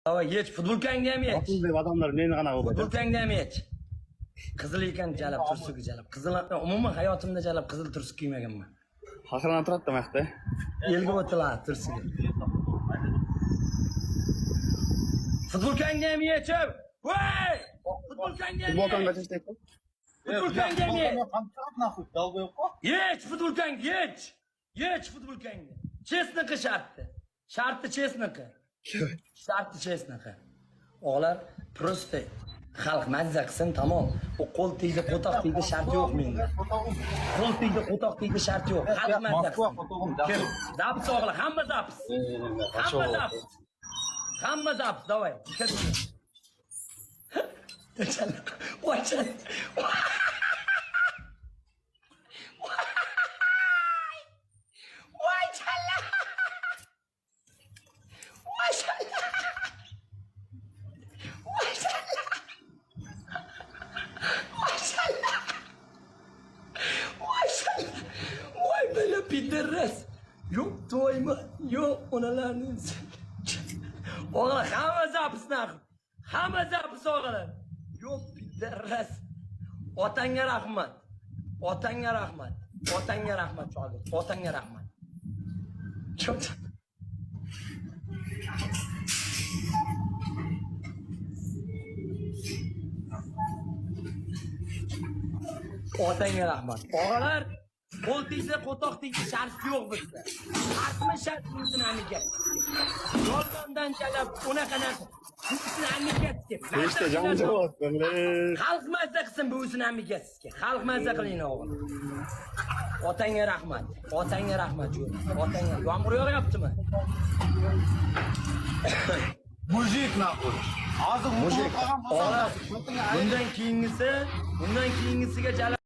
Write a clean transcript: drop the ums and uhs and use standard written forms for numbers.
Davay yech, futbolkangni ham yech. Aql deb odamlar neni qanaqa bo'ladi? Futbolkangni ham yech. Qizil ekan jalab, tursugi jalab. Qizil umuman hayotimda jalab qizil tursuk kiymaganman. Haqran turadi maqta. Elga o'tilar tursugi. Futbolkangni ham yech. Voy! Futbolkangni ham Futbolkani yech. qachon Futbolkangni ham yech. Qanchalik nahut dalga yo'q-ku. Yech futbolkangni yech. Yech futbolkangni. Chesniki sharti. Sharti chesniki. Sharti chesniki. O'g'lar просто xalq mazza qilsin, tamom. U qo'l tegdi, qo'toq tegdi sharti yo'q menda. Qo'l tegdi, qo'toq tegdi sharti yo'q. Xalq mazza qilsin. Zaps o'g'lar, hamma zaps. Hamma zaps. Hamma zaps, davay. Voy chala. Voy chala. Voy chala. Voy chala. Voy chala. Voy chala. Voy bela pideras. Yo'q to'yma, yo'q onalarning. O'g'lar hamma zapisnaq. Hamma zapis o'g'lar. Yo'q pideras. Otangga rahmat. Otangga rahmat. Otangga rahmat chog'ir. Otangga rahmat. Cho'q. Otangga rahmat. O'g'lar, qo'l tegsa, qo'toq tegsa sharti yo'q bizda. Shartmi shart o'zini aniga. Yolg'ondan chalab, unaqanaqa. O'zini aniga deb. Işte canım cevap. Xalq mazza qilsin bu o'zini amiga sizga. Xalq mazza qiling o'g'il. Otangga rahmat. Otangga rahmat jo'ra. Otangga. Yomg'ir yog'yaptimi? Mujik nahut. Hozir Mujik. O'g'lar, bundan keyingisiga